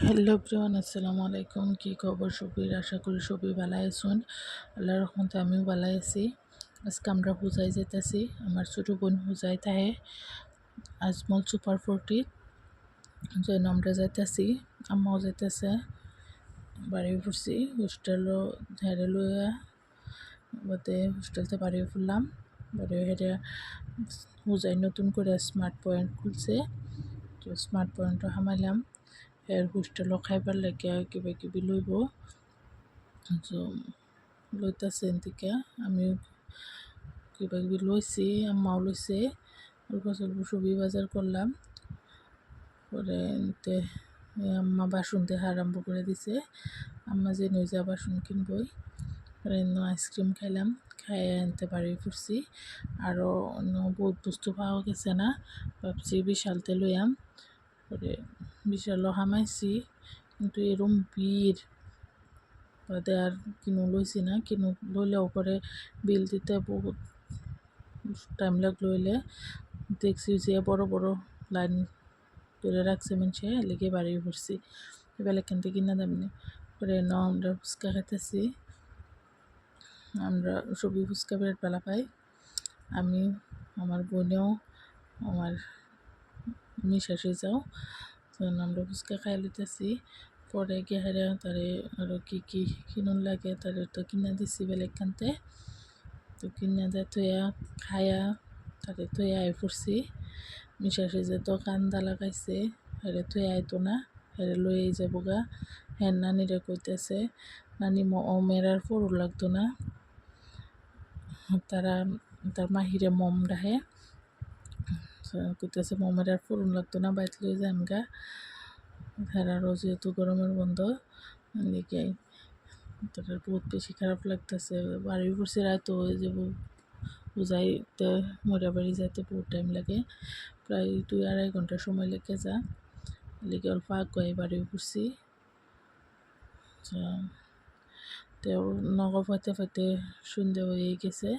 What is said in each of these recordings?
Hello everyone, আসসালামু আলাইকুম। কি খবর সবির? আশা করি সবই ভালাই আছেন। আল্লাহর রহমতে আমিও ভালাই আছি। আজকে আমরা পূজায় যেতেছি। আমার ছোটো বোন পূজায় থাকে আজমল সুপার 40 জন্য আমরা যাইতেছি। আম্মাও যাইতেছে। বাড়ি ফুরছি হোস্টেলও হেরে লইয়া বলতে হোস্টেলতে বাড়ি ফুরলাম। বাড়ি হেরে পূজায় নতুন করে স্মার্ট পয়েন্ট খুলছে, তো স্মার্ট পয়েন্টও হামাইলাম। এর হোস্টেলও খাইবার লাগে কিবা কিবি লইব, তো লইতেছে এদিকে আমিও কিবা কিবি লইছি, আম্মাও লইছে। অল্প স্বল্প সবই বাজার করলাম। পরে এনতে আম্মা বাসন দেখা আরম্ভ করে দিছে। আম্মা যে নই যা বাসন কিনবই। পরে আইসক্রিম খাইলাম, খাইয়ে এনতে বাড়ি ফুরছি। আরও অন্য বহুত বস্তু পাওয়া গেছে না, ভাবছি বিশালতে লইয়াম। পরে বিশালও হামাইছি, কিন্তু এরম ভিড় বাদে আর কিনো লইছি না। কিনো লইলেও পরে বিল দিতে বহুত টাইম লাগলো। হইলে দেখছি যে বড় বড় লাইন ধরে রাখছে মানুষে, লেগে বাড়ি পড়ছি। এবার এখান থেকে কিনা দাম নেই। পরে আমরা ফুচকা খাইতেছি। আমরা সবই ফুচকা বিরাট ভালো পাই। আমি, আমার বোনেও, আমার মিশাশে যাও, তখন আমরা ফুচকা খাই লইতেছি। পরে গেহারা তারে আরও কী কী কিনুন লাগে তারে তো কিনা দিছি বেলেগখানতে। তো কিনা দিয়ে থইয়া খায়া তারে থইয়া আই পড়ছি। মিশাশে যে তো কান্দা লাগাইছে, হেরে থইয়া আইতো না, হেরে লইয়াই যাবো গা। হ্যাঁ নানিরে কইতেছে নানি মেরার পরও লাগতো না, তার মাহিরে মম ডাহে কইতেছে মমের আর ফোরন লাগতো না, বাইত লই যাম গা। হেরারও যেহেতু গরমের বন্ধ লিগে তার বহুত বেশি খারাপ লাগতেছে। বাড়ি পড়ছে রায়তো হয়ে যাবো, পূজাইতে মরা বাড়ি যাইতে বহুত টাইম লাগে, প্রায় 2-2.5 ঘন্টা সময় লেগে যা। লিগে অল্প আগুয়াই বাড়ি পড়ছি। তো নগা ফাইতে ফাইতে সন্ধ্যে হয়ে গেছে।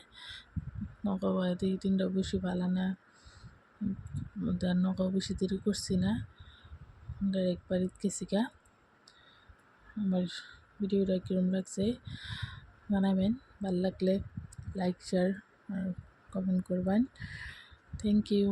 নগা ফাইতে 3টা বেশি ভালো না, নগাও বেশি দেরি করছি না, ডাইরেক্ট বাড়িতে গেছি গা। আমার ভিডিওটা কীরকম লাগছে জানাবেন, ভালো লাগলে লাইক শেয়ার আর কমেন্ট করবেন। Thank you.